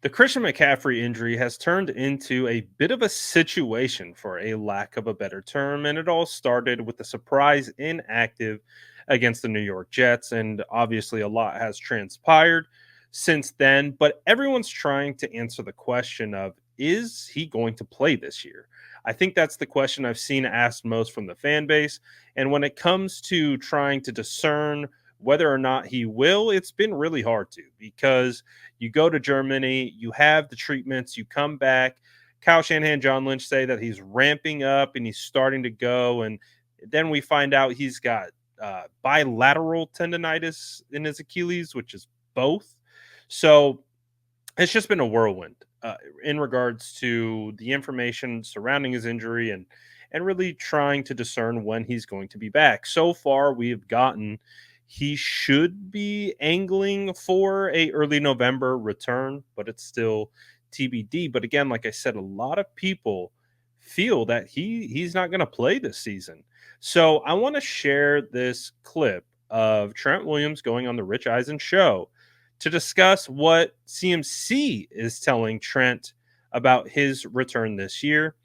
The Christian McCaffrey injury has turned into a bit of a situation, for a lack of a better term, and it all started with the surprise inactive against the New York Jets. And obviously, a lot has transpired since then, but everyone's trying to answer the question of, is he going to play this year? I think that's the question I've seen asked most from the fan base. And when it comes to trying to discern whether or not he will, it's been really hard to, because you go to Germany, you have the treatments, you come back. Kyle Shanahan, John Lynch say that he's ramping up and he's starting to go. And then we find out he's got bilateral tendonitis in his Achilles, which is both. So it's just been a whirlwind in regards to the information surrounding his injury, and really trying to discern when he's going to be back. So far, we have gotten he should be angling for a early November return, but it's still TBD. But again, like I said, a lot of people feel that he's not going to play this season. So I want to share this clip of Trent Williams going on the Rich Eisen show to discuss what CMC is telling Trent about his return this year.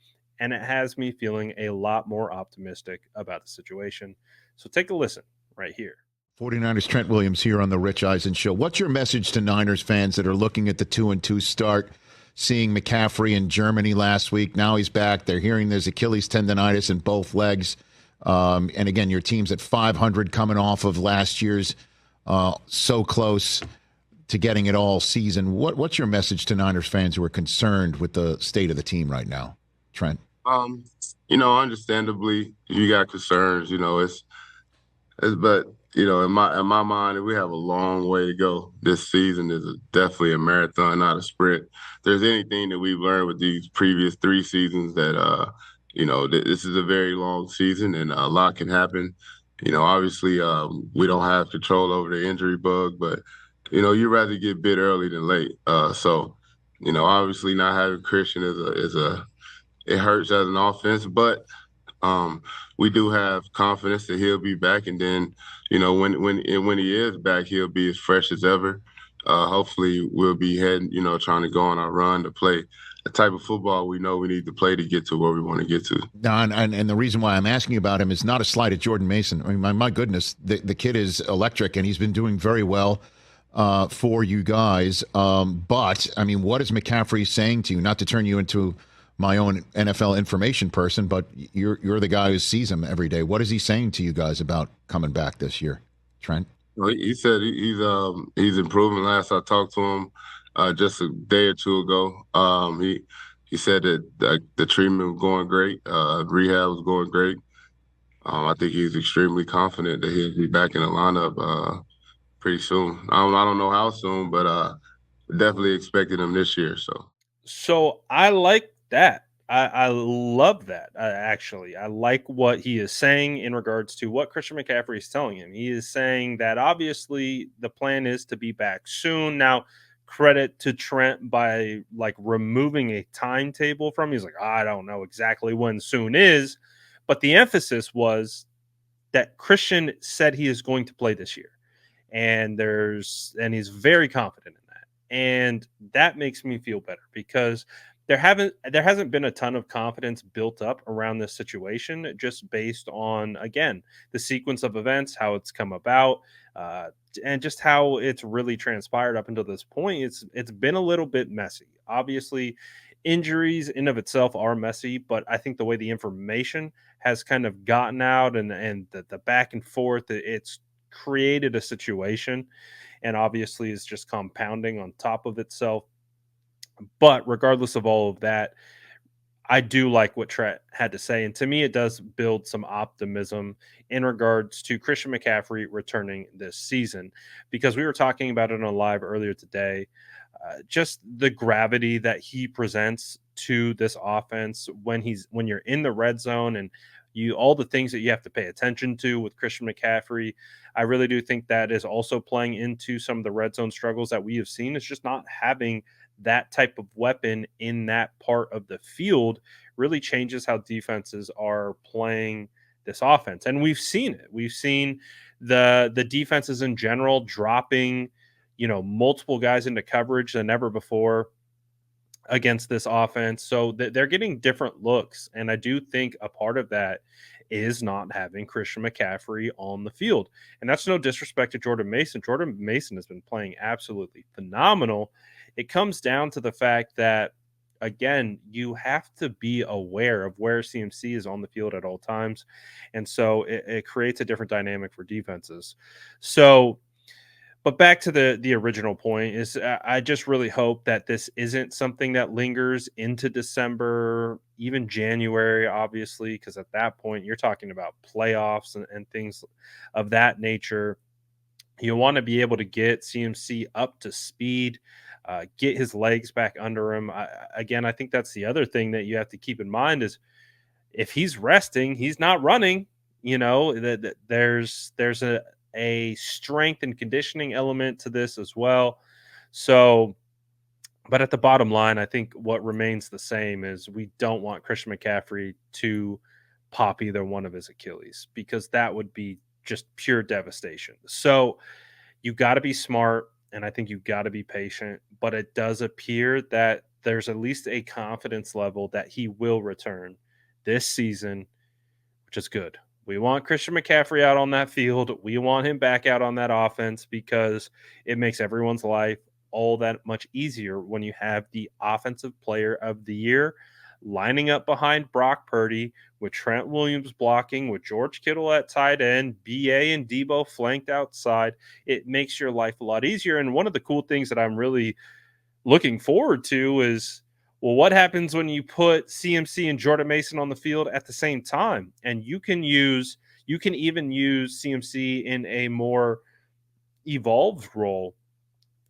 And it has me feeling a lot more optimistic about the situation. So take a listen right here. 49ers Trent Williams here on the Rich Eisen Show. What's your message to Niners fans that are looking at the 2-2 start, seeing McCaffrey in Germany last week? Now he's back. They're hearing there's Achilles tendonitis in both legs. And again, your team's at 500 coming off of last year's so close to getting it all season. What's your message to Niners fans who are concerned with the state of the team right now, Trent? Understandably, you got concerns. But in my mind, we have a long way to go. This season is definitely a marathon, not a sprint. If there's anything that we've learned with these previous 3 seasons, that this is a very long season and a lot can happen. Obviously, we don't have control over the injury bug, but you'd rather get bit early than late. Obviously, not having Christian it hurts as an offense, but we do have confidence that he'll be back, and then when he is back, he'll be as fresh as ever. Hopefully, we'll be heading, trying to go on our run to play the type of football we know we need to play to get to where we want to get to. And the reason why I'm asking about him is not a slight at Jordan Mason. I mean, my goodness, the kid is electric, and he's been doing very well for you guys. But I mean, what is McCaffrey saying to you? Not to turn you into my own NFL information person, but you're the guy who sees him every day. What is he saying to you guys about coming back this year, Trent? Well, he said he's improving. Last I talked to him, just a day or two ago, he said that the treatment was going great, rehab was going great. I think he's extremely confident that he'll be back in the lineup pretty soon. I don't know how soon, but definitely expected him this year. So I like that. I love that. Actually, I like what he is saying in regards to what Christian McCaffrey is telling him. He is saying that obviously the plan is to be back soon. Now, credit to Trent by like removing a timetable from. He's like, I don't know exactly when soon is, but the emphasis was that Christian said he is going to play this year, and he's very confident in that, and that makes me feel better, because there hasn't been a ton of confidence built up around this situation, just based on, again, the sequence of events, how it's come about, and just how it's really transpired up until this point. It's been a little bit messy. Obviously, injuries in of itself are messy, but I think the way the information has kind of gotten out, and the back and forth, it's created a situation, and obviously is just compounding on top of itself. But regardless of all of that, I do like what Trent had to say. And to me, it does build some optimism in regards to Christian McCaffrey returning this season, because we were talking about it on live earlier today. Just the gravity that he presents to this offense when you're in the red zone, and all the things that you have to pay attention to with Christian McCaffrey. I really do think that is also playing into some of the red zone struggles that we have seen. It's just not having that type of weapon in that part of the field really changes how defenses are playing this offense. And we've seen it. We've seen the defenses in general dropping, multiple guys into coverage than ever before. against this offense. So they're getting different looks. And I do think a part of that is not having Christian McCaffrey on the field. And that's no disrespect to Jordan Mason. Jordan Mason has been playing absolutely phenomenal. It comes down to the fact that, again, you have to be aware of where CMC is on the field at all times. And so it creates a different dynamic for defenses. So, but back to the original point is I just really hope that this isn't something that lingers into December, even January, obviously, because at that point you're talking about playoffs and things of that nature. You want to be able to get CMC up to speed, get his legs back under him. Again, I think that's the other thing that you have to keep in mind is if he's resting, he's not running. You know that there's a strength and conditioning element to this as well. So, but at the bottom line, I think what remains the same is we don't want Christian McCaffrey to pop either one of his Achilles because that would be just pure devastation. So you got to be smart and I think you've got to be patient, but it does appear that there's at least a confidence level that he will return this season, which is good. We want Christian McCaffrey out on that field. We want him back out on that offense because it makes everyone's life all that much easier when you have the offensive player of the year lining up behind Brock Purdy with Trent Williams blocking, with George Kittle at tight end, BA and Debo flanked outside. It makes your life a lot easier. And one of the cool things that I'm really looking forward to is, well, what happens when you put CMC and Jordan Mason on the field at the same time? And you can even use CMC in a more evolved role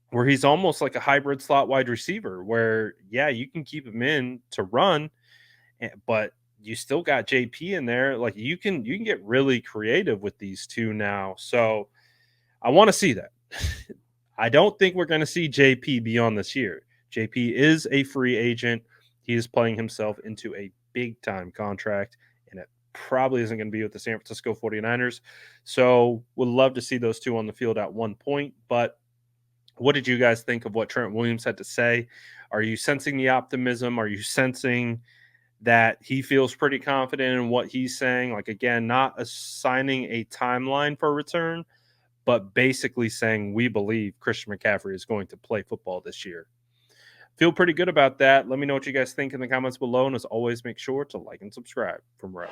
where he's almost like a hybrid slot wide receiver where, yeah, you can keep him in to run, but you still got JP in there. Like you can get really creative with these two now. So I want to see that. I don't think we're going to see JP beyond this year. JP is a free agent. He is playing himself into a big time contract, and it probably isn't going to be with the San Francisco 49ers. So would love to see those two on the field at one point. But what did you guys think of what Trent Williams had to say? Are you sensing the optimism? Are you sensing that he feels pretty confident in what he's saying? Like, again, not assigning a timeline for return, but basically saying we believe Christian McCaffrey is going to play football this year. Feel pretty good about that. Let me know what you guys think in the comments below. And as always, make sure to like and subscribe from Row.